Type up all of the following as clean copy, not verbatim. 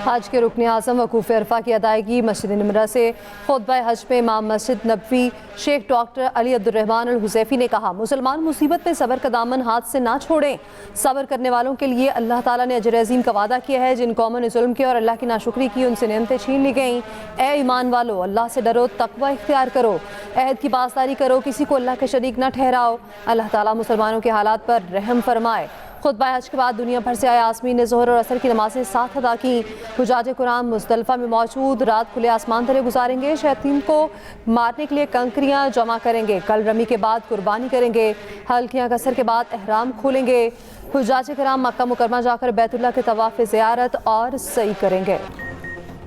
हज के रुकन आज़म वकूफ़ अरफा की अदायगी मस्जिद निमरा से खुतबा हज में इमाम मस्जिद नबवी शेख डॉक्टर अली अब्दुर्रहमान अल हुज़ैफ़ी ने कहा, मुसलमान मुसीबत में सब्र का दामन हाथ से ना छोड़ें। सब्र करने वालों के लिए अल्लाह ताला ने अजर अज़ीम का वादा किया है। जिन कौमों ने जुल्म किया और अल्लाह की नाशुक्री की, उनसे नेमतें छीन ली गईं। ए ईमान वालो, अल्लाह से डरो, तकवा इख्तियार करो, अहद की पासदारी करो, किसी को अल्लाह के शरीक न ठहराओ। अल्लाह ताला मुसलमानों के हालात पर रहम फरमाए। खुतबा हज के बाद दुनिया भर से आए आसमीन ने ज़ोहर और असर की नमाज़ें साथ अदा की। हुजाज कुरान मुज़दलिफ़ा में मौजूद रात खुले आसमान तले गुजारेंगे। शैतान को मारने के लिए कंकरियाँ जमा करेंगे। कल रमी के बाद कुर्बानी करेंगे। हल्कियाँ कसर के बाद एहराम खोलेंगे। हुजाज कराम मक्का मुकरमा जाकर बैतुल्लाह के तवाफ़ ज़ियारत और सई करेंगे।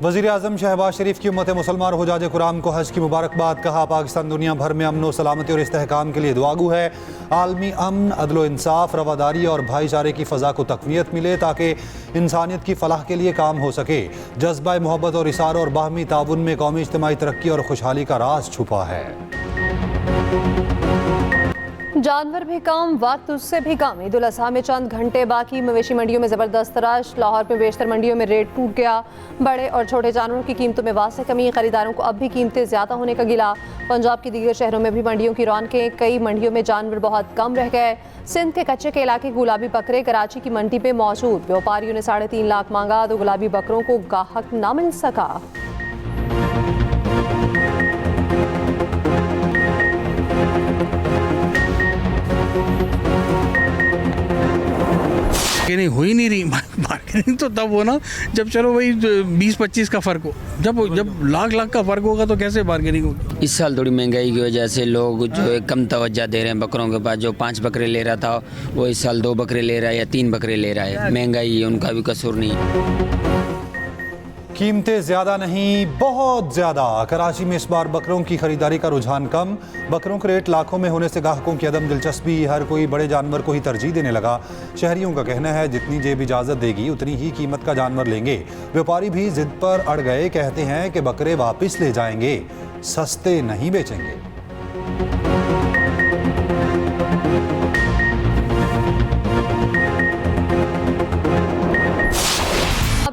वज़ीर आज़म शहबाज शरीफ की उम्मत मुसलमान हुजाज कुराम को हज की मुबारकबाद। कहा, पाकिस्तान दुनिया भर में अमन व सलामती और इस्तेहकाम के लिए दुआगू है। आलमी अमन, अदल इंसाफ, रवादारी और भाईचारे की फ़ज़ा को तक़वियत मिले ताकि इंसानियत की फ़लाह के लिए काम हो सके। जज्बा मोहब्बत और इसार और बाहमी ताउन में कौमी इज्तिमाई तरक्की और खुशहाली का राज छुपा है। जानवर भी कम, वक्त उससे भी कम। ईद उल अज़हा में चंद घंटे बाकी। मवेशी मंडियों में ज़बरदस्त रश। लाहौर में बेशतर मंडियों में रेट टूट गया। बड़े और छोटे जानवरों की कीमतों में वाज़ेह कमी। खरीदारों को अब भी कीमतें ज़्यादा होने का गिला। पंजाब के दीगर शहरों में भी मंडियों की रौनकें। कई मंडियों में जानवर बहुत कम रह गए। सिंध के कच्चे के इलाके गुलाबी बकरे कराची की मंडी में मौजूद। व्यापारियों ने 3.5 लाख मांगा तो गुलाबी बकरों को गाहक ना मिल सका। नहीं हुई नहीं रही मार्केटिंग तो तब हो ना जब चलो भाई 20-25 का फ़र्क हो। जब लाख का फ़र्क होगा तो कैसे बार्गेनिंग होगी। इस साल थोड़ी महंगाई की वजह से लोग जो है कम तवज्जो दे रहे हैं बकरों के पास। जो 5 बकरे ले रहा था वो इस साल 2 बकरे ले रहा है या 3 बकरे ले रहा है। महंगाई है, उनका भी कसूर नहीं। कीमतें ज़्यादा नहीं, बहुत ज़्यादा। कराची में इस बार बकरों की खरीदारी का रुझान कम। बकरों के रेट लाखों में होने से ग्राहकों की अदम दिलचस्पी। हर कोई बड़े जानवर को ही तरजीह देने लगा। शहरियों का कहना है जितनी जेब इजाज़त देगी उतनी ही कीमत का जानवर लेंगे। व्यापारी भी जिद पर अड़ गए। कहते हैं कि बकरे वापस ले जाएंगे, सस्ते नहीं बेचेंगे।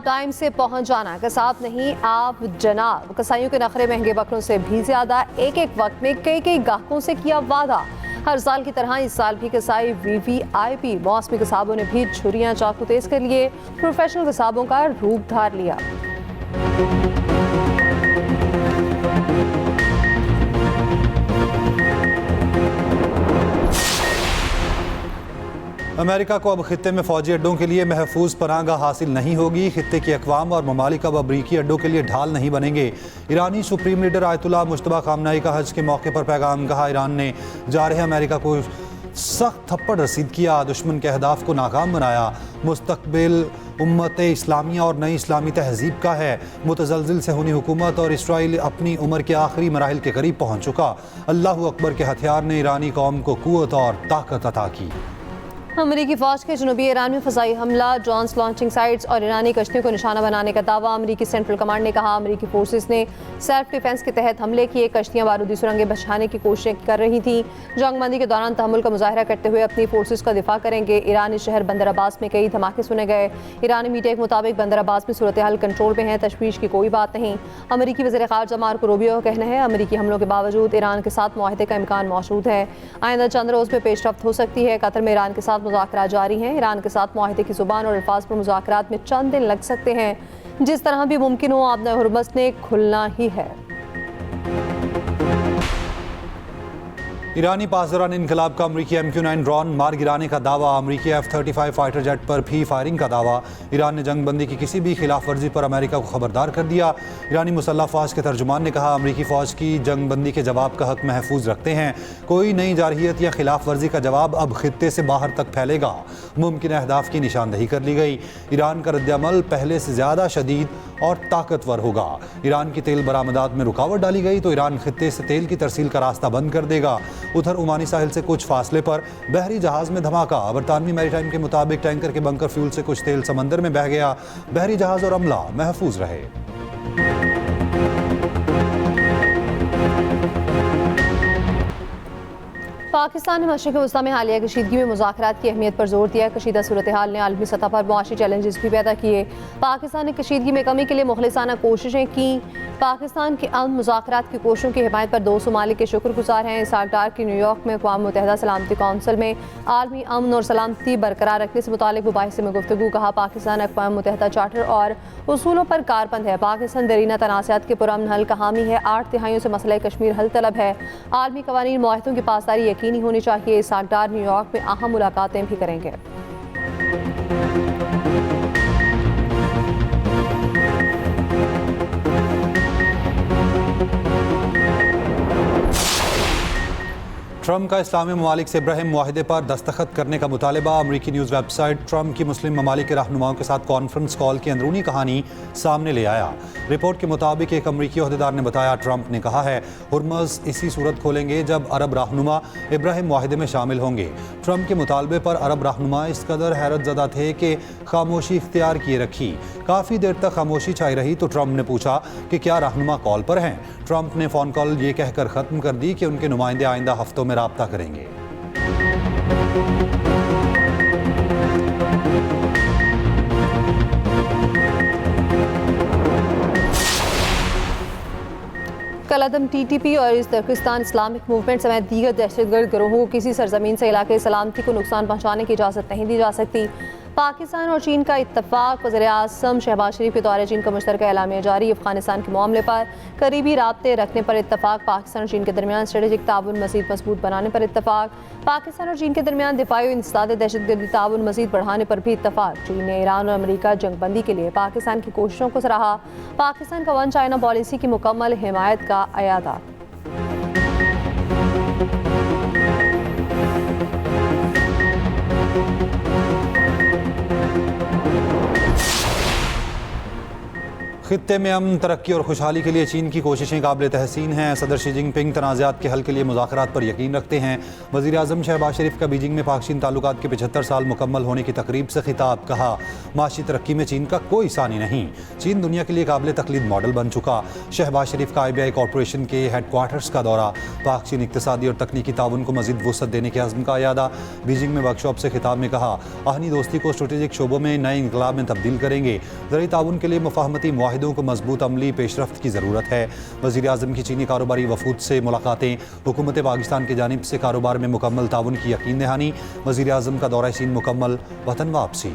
टाइम से पहुंच जाना, कसाब नहीं आप जनाब। कसाईयों के नखरे महंगे बकरों से भी ज्यादा। एक वक्त में कई गाहकों से किया वादा। हर साल की तरह इस साल भी कसाई VVIP मौसमी कसाबों ने भी छुरियां चाकू तेज कर लिए। प्रोफेशनल कसाबों का रूप धार लिया। अमेरिका को अब खित्ते में फौजी अड्डों के लिए महफूज पनाहगाह हासिल नहीं होगी। खित्ते की अक़वाम और ममालिक अब अमरीकी अड्डों के लिए ढाल नहीं बनेंगे। ईरानी supreme leader Ayatollah Mojtaba Khamenei का हज के मौके पर पैगाम। कहा, ईरान ने जा रहे अमेरिका को सख्त थप्पड़ रसीद किया, दुश्मन के अहदाफ को नाकाम बनाया। मुस्तकबिल उम्मत इस्लामिया और नई इस्लामी तहजीब का है। मुतज़लज़िल से हुनी हुकूमत और इसराइल अपनी उम्र के आखिरी मराहिल के करीब पहुँच चुका। अल्लाहु अकबर के हथियार ने ईरानी कौम को क़ुव्वत और ताकत अता की। अमरीकी फौज के जनूबी ईरान में फ़ज़ाई हमला, ड्रोन्स लॉन्चिंग साइट्स और ईरानी कश्तियों को निशाना बनाने का दावा। अमरीकी सेंट्रल कमांड ने कहा, अमरीकी फोर्सेस ने सेल्फ डिफेंस के तहत हमले किए। कश्तियां बारूदी सुरंगें बचाने की कोशिशें कर रही थी। जंगबंदी के दौरान तहम्मुल का मुजाहरा करते हुए अपनी फोर्सेस का दिफा करेंगे। ईरानी शहर बंदर अब्बास में कई धमाके सुने गए। ईरानी मीडिया के मुताबिक बंदर अब्बास में सूरत हाल कंट्रोल में है, तशवीश की कोई बात नहीं। अमरीकी वज़ीर ख़ारजा मार्को रूबियो का कहना है, अमरीकी हमलों के बावजूद ईरान के साथ मुआहदे का इम्कान मौजूद है। आइंदा चंद रोज़ में पेशरफ्त हो सकती है। कतर में ईरान के साथ मुज़ाकरात जारी हैं। ईरान के साथ मुआहदे की जुबान और अल्फाज पर मुज़ाकरात में चंद दिन लग सकते हैं। जिस तरह भी मुमकिन हो, आबना हुर्मस ने खुलना ही है। ईरानी पासदारान इनकलाब का अमरीकी MQ-9 ड्रोन मार गिराने का दावा। अमरीकी F-35 फाइटर जेट पर भी फायरिंग का दावा। ईरान ने जंगबंदी की किसी भी खिलाफ वर्जी पर अमेरिका को खबरदार कर दिया। ईरानी मुसल्लह फ़ौज के तर्जुमान ने कहा, अमरीकी फ़ौज की जंगबंदी के जवाब का हक महफूज रखते हैं। कोई नई जारहियत या खिलाफ वर्जी का जवाब अब खित्ते से बाहर तक फैलेगा। मुमकिन अहदाफ की निशानदही कर ली गई। ईरान का रद्दअमल पहले से ज़्यादा शदीद और ताकतवर होगा। ईरान की तेल बरामदात में रुकावट डाली गई तो ईरान खित्ते से तेल की तरसील का रास्ता बंद कर देगा। उधर ओमानी साहिल से कुछ फासले पर बहरी जहाज में धमाका। बरतानवी मैरीटाइम के मुताबिक टैंकर के बंकर फ्यूल से कुछ तेल समंदर में बह गया। बहरी जहाज और अमला महफूज रहे। पाकिस्तान ने मशरिक़ वस्ता में हालिया कशीदगी में मुज़ाकरात की अहमियत पर जोर दिया। कशीदा सूरत हाल ने आलमी सतह पर मुआशी चैलेंजेस भी पैदा किए। पाकिस्तान ने कशीदगी में कमी के लिए मुखलिसाना कोशिशें की। पाकिस्तान के अमन मुज़ाकरात की कोशिशों की हिमायत पर 2 ममालिक के शुक्रगुजार हैं। सागदार की न्यूयॉर्क में अक़वाम मुत्तहिदा सलामती कौंसिल में आलमी अमन और सलामती बरकरार रखने से मुतालिक मुबाहिसे में गुफ्तगू। कहा, पाकिस्तान अक़वाम मुत्तहिदा चार्टर और उसूलों पर कारबंद है। पाकिस्तान दरीना तनाज़ात के पुरअमन हल का हामी है। 8 तिहाइयों से मसला कश्मीर हल तलब है। आलमी कवानीन मुआहदों की पासदारी यकीनी होनी चाहिए। सागदार न्यूयॉर्क में अहम मुलाकातें भी करेंगे। ट्रम्प का इस्लामी ममालिक से इब्राहिम मुआहिदे पर दस्तखत करने का मुतालबा। अमरीकी न्यूज़ वेबसाइट ट्रम्प की मुस्लिम ममालिक के रहनुमाओं के साथ कॉन्फ्रेंस कॉल की अंदरूनी कहानी सामने ले आया। रिपोर्ट के मुताबिक एक अमरीकी ओहदेदार ने बताया, ट्रम्प ने कहा है हुर्मज़ इसी सूरत खोलेंगे जब अरब रहनुमा इब्राहिम मुआहिदे में शामिल होंगे। ट्रम्प के मुतालबे पर अरब रहनुमा इस कदर हैरत ज़दा थे कि खामोशी इख्तियार किए रखी। काफ़ी देर तक खामोशी छाई रही तो ट्रम्प ने पूछा कि क्या रहनुमा कॉल पर हैं। ट्रम्प ने फ़ोन कॉल ये कहकर ख़त्म कर दी कि उनके नुमाइंदे आइंदा हफ्तों में राब्ता करेंगे। कलअदम TTP और इस तुर्किस्तान इस्लामिक मूवमेंट समेत दीगर दहशतगर्द गिरोहों को किसी सरजमीन से इलाके सलामती को नुकसान पहुँचाने की इजाज़त नहीं दी जा सकती। पाकिस्तान और चीन का इत्तफाक। वज़ीर-ए-आज़म शहबाज शरीफ के दौरे चीन का मुश्तरका एलामिया जारी। अफगानिस्तान के मामले पर करीबी राब्ते रखने पर इत्तफाक। पाकिस्तान और चीन के दरमियान स्ट्रेटेजिक ताउन मज़ीद मजबूत बनाने पर इत्तफाक। पाकिस्तान और चीन के दरमियान दिफाई और इंसदाद दहशतगर्दी ताउन मज़ीद बढ़ाने पर भी इत्तफाक। चीन ने ईरान और अमरीका जंगबंदी के लिए पाकिस्तान की कोशिशों को सराहा। पाकिस्तान का वन चाइना पॉलिसी की मुकम्मल हिमायत का अयादा। खित्ते में अमन, तरक्की और खुशहाली के लिए चीन की कोशिशें काबिल तहसीन हैं। सदर शी जिनपिंग तनाज़ात के हल के लिए मुज़ाकरात पर यकीन रखते हैं। वज़ीर-ए-आज़म शहबाज शरीफ का बीजिंग में पाक चीन ताल्लुकात के 75 साल मुकम्मल होने की तकरीब से खिताब। कहा, माशी तरक्की में चीन का कोई सानी नहीं। चीन दुनिया के लिए काबिल तकलीद मॉडल बन चुका। शहबाज शरीफ का IBI कॉरपोरेशन के हेडक्वार्टर्स का दौरा। पाक चीन इक़्तिसादी और तकनीकी ताउन को मज़ीद वुसअत देने के अज़्म का अयादा। बीजिंग में वर्कशॉप से खिताब में कहा, आहनी दोस्ती को स्ट्रेटेजिक शोबों में नए इनकलाब में तब्दील करेंगे। ज़रूरी ताउन के लिए मुफाहमती मुआहिदों को मजबूत पेशरफ्त की ज़रूरत है। वज़ीर-ए-आज़म की चीनी कारोबारी वफूद से मुलाकातें। हुकूमत पाकिस्तान की जानिब से कारोबार में मुकम्मल ताउन की यकीन दहानी। वज़ीर-ए-आज़म का दौरा चीन मुकम्मल, वतन वापसी।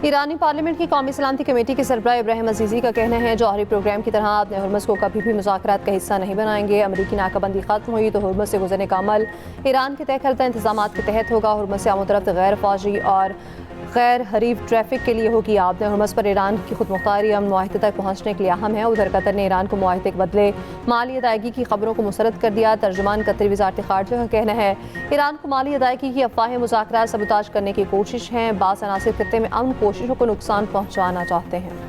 ईरानी पार्लियामेंट की कौमी सलामती कमेटी के सरबराह इब्राहिम अजीज़ी का कहना है, जौहरी प्रोग्राम की तरह अपने हुर्मज़ को कभी भी मुज़ाकरात का हिस्सा नहीं बनाएंगे। अमरीकी नाकाबंदी खत्म हुई तो हुर्मज़ से गुजरने का अमल ईरान के तय करदा इंतजामात के तहत होगा। हुर्मज़ से आमोतरफ्त गैर फौजी और गैर हरीफ ट्रैफिक के लिए होगी। आपने हुर्मज़ पर ईरान की खुद मुख्तारी अमन मुआहिदे तक पहुँचने के लिए अहम है। उधर कतर ने ईरान को मुआहिदे के बदले माली अदायगी की खबरों को मुस्तरद कर दिया। तर्जुमान कतरी वज़ारत ख़ारजा का कहना है, ईरान को माली अदायगी की अफवाहें मुज़ाकरात सबूताज करने की कोशिश हैं। बाज़ अनासिर खित्ते में अमन कोशिशों को नुकसान पहुँचाना चाहते हैं।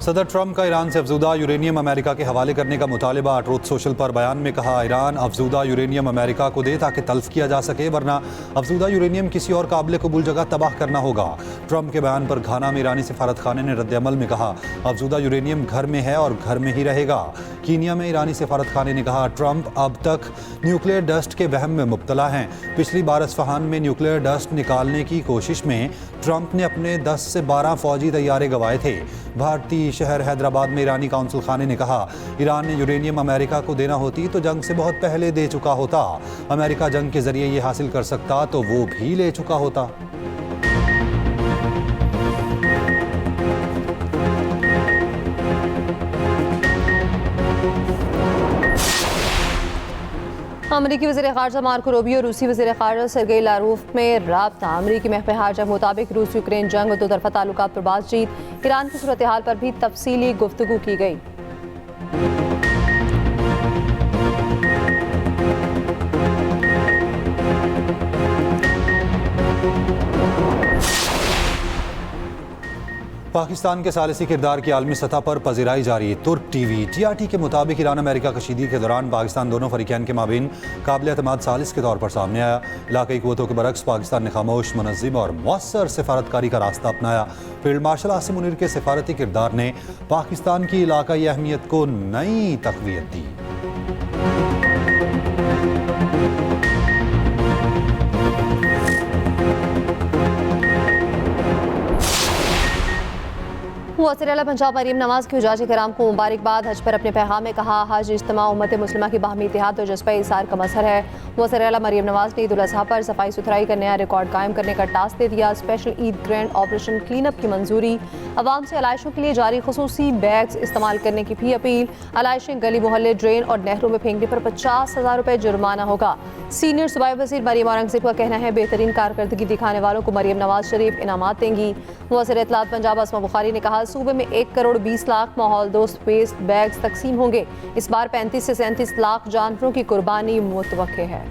सदर ट्रम्प का ईरान से अफजूदा यूरेनियम अमेरिका के हवाले करने का मुतालबा। ट्रूथ सोशल पर बयान में कहा, ईरान अफजूदा यूरेनियम अमेरिका को दे ताकि तल्फ किया जा सके, वरना अफजूदा यूरेनियम किसी और काबिल कबूल जगह तबाह करना होगा। ट्रम्प के बयान पर घाना में ईरानी सफारत खाने ने रद्द-ए-अमल में कहा, अफजूदा यूरेनियम घर में है और घर में ही रहेगा। कीनिया में ईरानी सफारत खाने ने कहा, ट्रम्प अब तक न्यूक्लियर डस्ट के वहम में मुब्तला हैं। पिछली बार इस्फहान में न्यूक्लियर डस्ट निकालने की कोशिश में ट्रम्प ने अपने 10 से 12 फौजी तैयारे गंवाए थे। भारतीय शहर हैदराबाद में ईरानी काउंसिल खाने ने कहा, ईरान ने यूरेनियम अमेरिका को देना होती तो जंग से बहुत पहले दे चुका होता। अमेरिका जंग के जरिए ये हासिल कर सकता तो वो भी ले चुका होता। अमरीकी वज़ीर ख़ारजा मार्को रूबियो रूसी वज़ीर ख़ारजा सरगेई लारोव में राब्ता। अमरीकी महफ़ हारजा के मुताबिक रूस यूक्रेन जंग और दो तरफ़ा ताल्लुकात पर बातचीत। ईरान की सूरत हाल पर भी तफसीली गुफ्तगू की गई। पाकिस्तान के सालिसी किरदार की आलमी सतह पर पजीराई जारी। तुर्क टीवी TRT के मुताबिक ईरान अमेरिका कशीदगी के दौरान पाकिस्तान दोनों फरीकैन के माबीन काबिल एतमाद सालिस के तौर पर सामने आया। इलाकई क़ुव्वतों के बरक्स पाकिस्तान ने खामोश, मुनज़्ज़म और मौसर सिफारतकारी का रास्ता अपनाया। फील्ड मार्शल आसिम मुनीर के सिफारती किरदार ने पाकिस्तान की इलाकाई अहमियत को नई तक़वियत दी। वज़ीर आला पंजाब मरीम नवाज की हुज्जाज कराम को मुबारकबाद। हज पर अपने पैगाम में कहा, हज इज्तिमा उम्मत मुस्लिमा की बाहमी इत्तेहाद और जज्बा इज़हार का मज़हर है। वज़ीर आला मरीम नवाज ने ईद उल अज़हा पर सफाई सुथराई का नया रिकॉर्ड कायम करने का टास्क दे दिया। Special Eid grand operation clean up की मंजूरी। अवाम से आलाइशों के लिए जारी खुसूसी बैग्स इस्तेमाल करने की भी अपील। आलाइशें गली मोहल्ले, ड्रेन और नहरों में फेंकने पर 50,000 रुपये जुर्माना होगा। सीनियर सूबाई वज़ीर मरीम औरंगज़ेब का कहना है, बेहतरीन कारकर्दगी दिखाने वालों को मरीम नवाज शरीफ इनामात देंगी। वज़ीर इत्तलात पंजाब अस्मा बुखारी ने कहा, सूबे में 1 करोड़ 20 लाख माहौल दोस्त वेस्ट बैग्स तकसीम होंगे। इस बार 35 से 37 लाख जानवरों की कुर्बानी मुतवक्के है।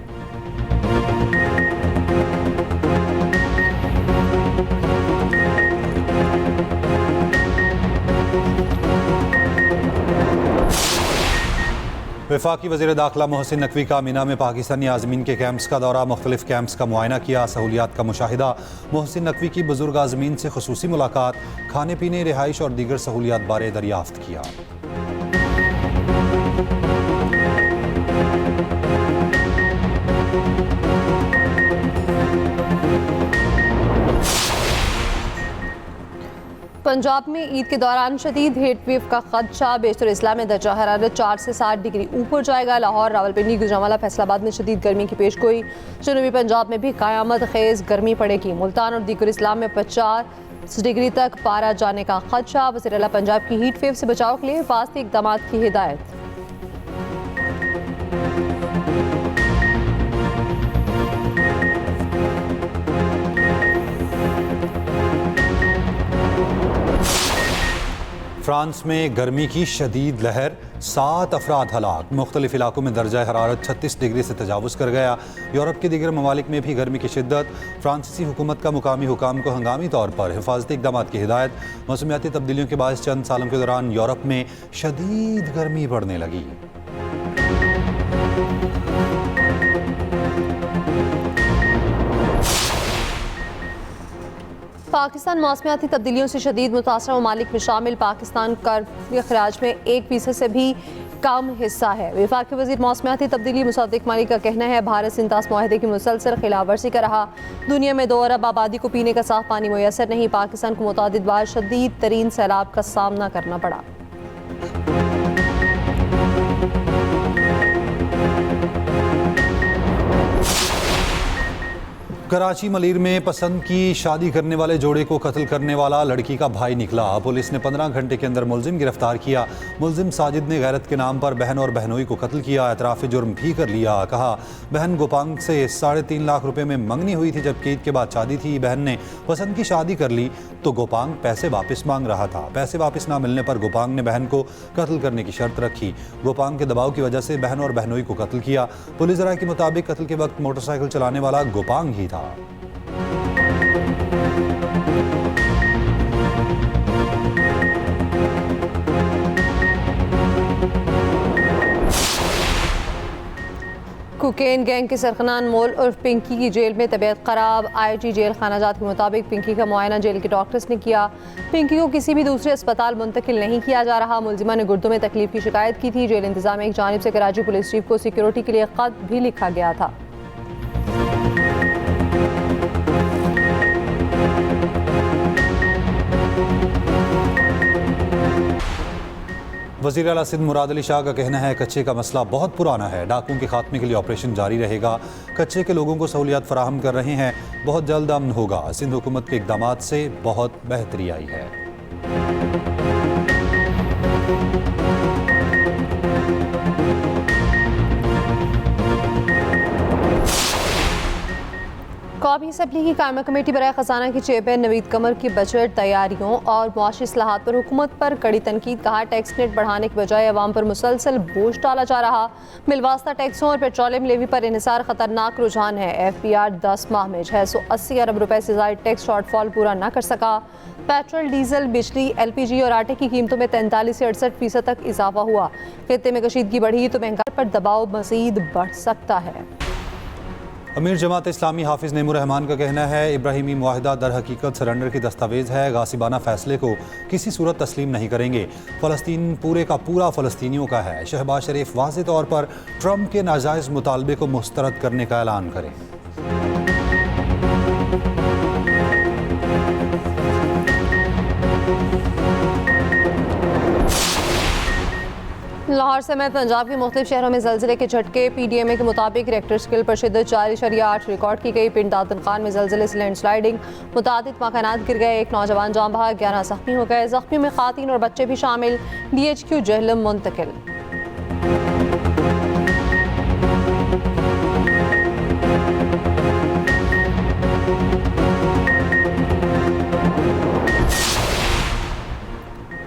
वफाकी वज़ीर दाखिला मोहसिन नकवी का मीना में पाकिस्तानी आज़मीन के कैंप्स का दौरा, मुख्तलिफ कैंप्स का मुआयना किया, सहूलियात का मुशाहिदा। मोहसिन नकवी की बुजुर्ग आज़मीन से खुसूसी मुलाकात, खाने पीने, रिहाइश और दीगर सहूलियात बारे दरियाफ्त किया। पंजाब में ईद के दौरान शदीद हीटवेव का खदशा। बेशतर इस्ला में दर्जा हरारत 4 से 7 डिग्री ऊपर जाएगा। लाहौर, रावलपिंडी, गुजरांवाला, फैसलाबाद में शदीद गर्मी की पेशगोई। जनूबी पंजाब में भी क़यामत खेज गर्मी पड़ेगी। मुल्तान और दीगर इस्लाम में 50 डिग्री तक पारा जाने का खदशा। वज़ीर आला पंजाब की हीट वेव से बचाव के लिए हिफाजती इक़दाम की हिदायत। फ्रांस में गर्मी की शदीद लहर, 7 अफराद हलाक। मुख्तलिफ इलाकों में दर्जा हरारत 36 डिग्री से तजावुज़ कर गया। यूरोप के दीगर ममालिक में भी गर्मी की शिद्दत। फ्रांसीसी हुकूमत का मुकामी हुकाम को हंगामी तौर पर हिफाजती इक़दाम की हिदायत। मौसमियाती तब्दीलियों के बायस चंद सालों के दौरान यूरोप में शदीद गर्मी बढ़ने लगी। पाकिस्तान मौसमियाती तब्दीलियों से शदीद मुतासर ममालिक में शामिल पाकिस्तान का अखराज में 1% से भी कम हिस्सा है। वफाकी वज़ीर मौसमियाती तब्दीली मुसद्दिक मालिक का कहना है, भारत सिंतास मुआहदे की मुसलसल खिलाफ वर्जी कर रहा। दुनिया में 2 अरब आबादी को पीने का साफ पानी मुयसर नहीं। पाकिस्तान को मुतअद्दिद बार शदीद तरीन सैलाब का सामना करना पड़ा। कराची मलीर में पसंद की शादी करने वाले जोड़े को कत्ल करने वाला लड़की का भाई निकला। पुलिस ने 15 घंटे के अंदर मुलजिम गिरफ्तार किया। मुलजिम साजिद ने गैरत के नाम पर बहन और बहनोई को कत्ल किया, एतराफ़ जुर्म भी कर लिया। कहा, बहन गोपांग से 3.5 लाख रुपए में मंगनी हुई थी, जबकि ईद के बाद शादी थी। बहन ने पसंद की शादी कर ली तो गोपांग पैसे वापस मांग रहा था। पैसे वापस ना मिलने पर गोपांग ने बहन को कत्ल करने की शर्त रखी। गोपांग के दबाव की वजह से बहन और बहनोई को कत्ल किया। पुलिस राय के मुताबिक कत्ल के वक्त मोटरसाइकिल चलाने वाला गोपांग ही था। कोकेन गैंग के सरखनान मोल उर्फ पिंकी की जेल में तबीयत खराब। IG जेल खानाजात के मुताबिक पिंकी का मुआयना जेल के डॉक्टर्स ने किया। पिंकी को किसी भी दूसरे अस्पताल मुंतकिल नहीं किया जा रहा। मुलजिमा ने गुर्दों में तकलीफ की शिकायत की थी। जेल इंतजामिया की जानिब से कराची पुलिस चीफ को सिक्योरिटी के लिए खत भी लिखा गया था। वज़ीर आला सिंध मुराद अली शाह का कहना है, कच्चे का मसला बहुत पुराना है। डाकुओं के खात्मे के लिए ऑपरेशन जारी रहेगा। कच्चे के लोगों को सहूलियात फराहम कर रहे हैं। बहुत जल्द अमन होगा। सिंध हुकूमत के इक़दामात से बहुत बेहतरी आई है। कौमी असम्बली की कायमा कमेटी बराए खजाना की चेयरमैन नवीद कमर की बजट तैयारियों और मुआशी इस्लाहात पर हुकूमत पर कड़ी तनकीद। कहा, टैक्स नेट बढ़ाने की बजाय अवाम पर मुसलसल बोझ डाला जा रहा। बिलवास्ता टैक्सों और पेट्रोलियम लेवी पर इन्हिसार खतरनाक रुझान है। FPR 10 माह में 680 अरब रुपए से ज़ायद टैक्स शॉर्टफॉल पूरा न कर सका। पेट्रोल, डीजल, बिजली, LPG और आटे की कीमतों में 43 से 68% तक इजाफा हुआ। खित्ते में कशीदगी बढ़ी तो महंगाई पर दबाव मजीद बढ़ सकता है। अमीर जमात इस्लामी हाफिज नेमुर रहमान का कहना है, इब्राहिमी मुआहिदा दर हकीकत सरेंडर की दस्तावेज है। गासिबाना फैसले को किसी सूरत तस्लीम नहीं करेंगे। फ़लस्तीन पूरे का पूरा फ़लस्तीनियों का है। शहबाज शरीफ वाज़ेह तौर पर ट्रंप के नाजायज़ मुतालबे को मुस्तरद करने का ऐलान करें। लाहौर समेत पंजाब के मुख्तलिफ शहरों में ज़लज़ले के झटके। PDMA के मुताबिक रिएक्टर स्केल पर शिद्दत 4.8 रिकॉर्ड की गई। पिंड दातन खान में ज़लज़ले से लैंडस्लाइडिंग, मुतादिद मकानात गिर गए। एक नौजवान जान बहा, 11 ज़ख्मी हो गए। ज़ख्मियों में ख़ातीन और बच्चे भी शामिल। DHQ जहलम मुंतकिल।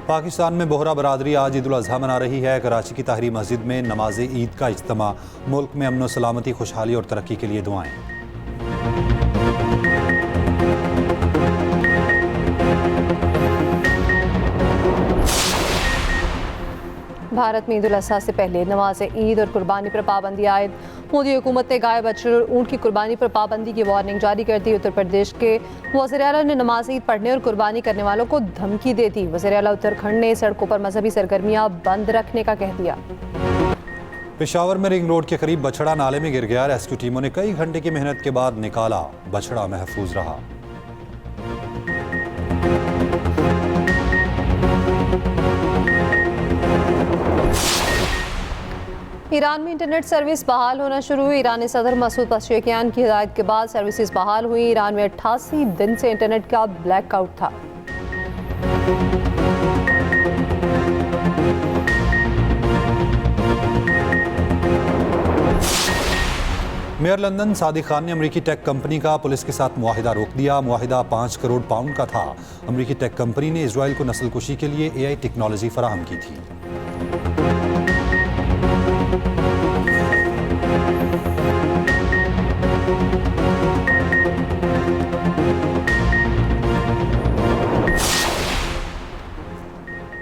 पाकिस्तान में बोहरा बरादरी आज ईद उल अज़हा मना रही है। कराची की ताहरी मस्जिद में नमाज ईद का इज्तिमा। मुल्क में अमन व सलामती, खुशहाली और तरक्की के लिए दुआएं। भारत में ईद उल अज़हा से पहले नमाज ईद और कुर्बानी पर पाबंदी आयद। मोदी हुकूमत ने गाय, बछड़े और ऊँट की कुर्बानी पर पाबंदी की वार्निंग जारी कर दी। उत्तर प्रदेश के वज़ीर आला ने नमाज ईद पढ़ने और कुर्बानी करने वालों को धमकी दे दी। वज़ीर आला उत्तराखंड ने सड़कों पर मजहबी सरगर्मियाँ बंद रखने का कह दिया। पेशावर में रिंग रोड के करीब बछड़ा नाले में गिर गया। रेस्क्यू टीमों ने कई घंटे की मेहनत के बाद निकाला। बछड़ा महफूज रहा। ईरान में इंटरनेट सर्विस बहाल होना शुरू हुई। ईरानी सदर मसूद पज़ेश्कियान की हिदायत के बाद सर्विसेज बहाल हुई। ईरान में 88 दिन से इंटरनेट का ब्लैकआउट था। मेयर लंदन सादिक खान ने अमरीकी टेक कंपनी का पुलिस के साथ मुआहिदा रोक दिया। मुआहिदा 5 करोड़ पाउंड का था। अमरीकी टेक कंपनी ने इजराइल को नस्लकुशी के लिए AI टेक्नोलॉजी फराहम की थी।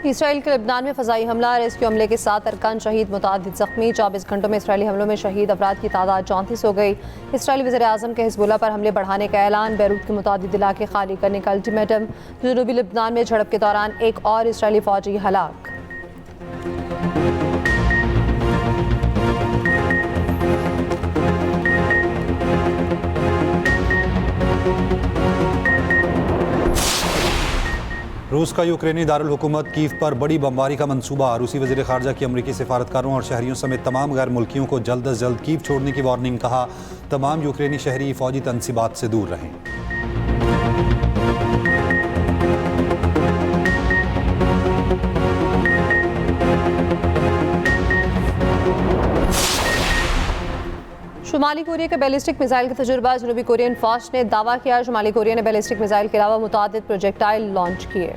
इसराइल के लेबनान में फ़ज़ाई हमला, रेस्क्यू हमले के 7 अरकान शहीद, मुतादिद ज़ख्मी। 24 घंटों में इसराइली हमलों में शहीद अफराद की तादाद 34 हो गई। इसराइली वज़ीर-ए-आज़म के हिज़्बुल्लाह पर हमले बढ़ाने का ऐलान। बैरूत के मुतादिद इलाके खाली करने का अल्टीमेटम। जनूबी लेबनान में झड़प के दौरान एक और इसराइली फ़ौजी हलाक। रूस का यूक्रेनी दारुल हुकूमत कीव पर बड़ी बमबारी का मंसूबा। रूसी वज़ीर ख़ारजा की अमरीकी सिफारतकारों और शहरियों समेत तमाम गैर मुल्कियों को जल्द अज जल्द कीव छोड़ने की वार्निंग। कहा, तमाम यूक्रेनी शहरी फ़ौजी तनसीबात से दूर रहें। शुमाली कोरिया के बैलिस्टिक मिसाइल का तजुर्बा। जनूबी कोरियन फौज ने दावा किया, शुमाली कोरिया ने बैलिस्टिक मिसाइल के अलावा मुतादिद प्रोजेक्टाइल लॉन्च किए।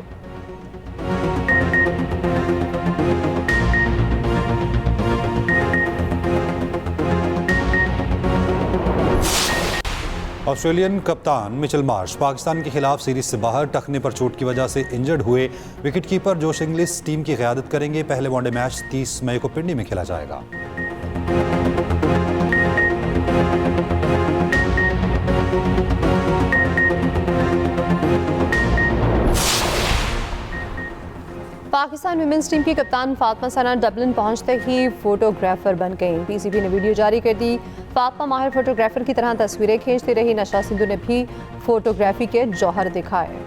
ऑस्ट्रेलियन कप्तान मिचेल मार्श पाकिस्तान के खिलाफ सीरीज से बाहर। टखने पर चोट की वजह से इंजर्ड हुए। विकेटकीपर जोश इंग्लिस टीम की क़यादत करेंगे। पहले वनडे मैच 30 मई को पिंडी में खेला जाएगा। पाकिस्तान विमेंस टीम की कप्तान फातिमा सना डबलिन पहुंचते ही फोटोग्राफर बन गईं। PCB ने वीडियो जारी कर दी। फातिमा माहिर फोटोग्राफर की तरह तस्वीरें खींचती रही। नशा सिद्धू ने भी फोटोग्राफी के जौहर दिखाए।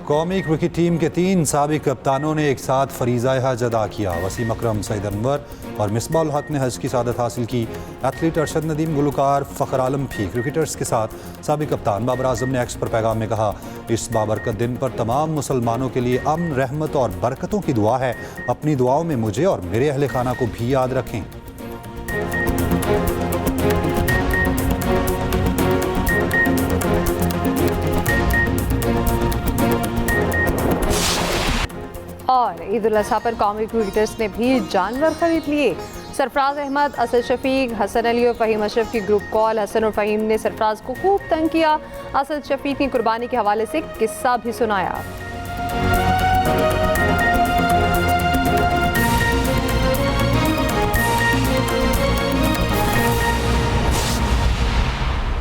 कौमी क्रिकेट टीम के 3 साबिक कप्तानों ने एक साथ फरीज़ा हज अदा किया। वसीम अकरम, सईद अनवर और मिसबाउल हक ने हज की सादत हासिल की। एथलीट अरशद नदीम, गुलकार फ़खर आलम भी क्रिकेटर्स के साथ। साबिक कप्तान बाबर आजम ने एक्स पर पैगाम में कहा, इस बाबरकत दिन पर तमाम मुसलमानों के लिए अमन, रहमत और बरकतों की दुआ है। अपनी दुआओं में मुझे और मेरे अहले खाना को भी याद रखें। और ईद उल अज़हा पर कौमी क्रिकेटर्स ने भी जानवर खरीद लिए। सरफराज अहमद, असद शफीक, हसन अली और फ़हीम अशरफ की ग्रुप कॉल। हसन और फ़हीम ने सरफराज को खूब तंग किया। असद शफीक ने कुर्बानी के हवाले से किस्सा भी सुनाया।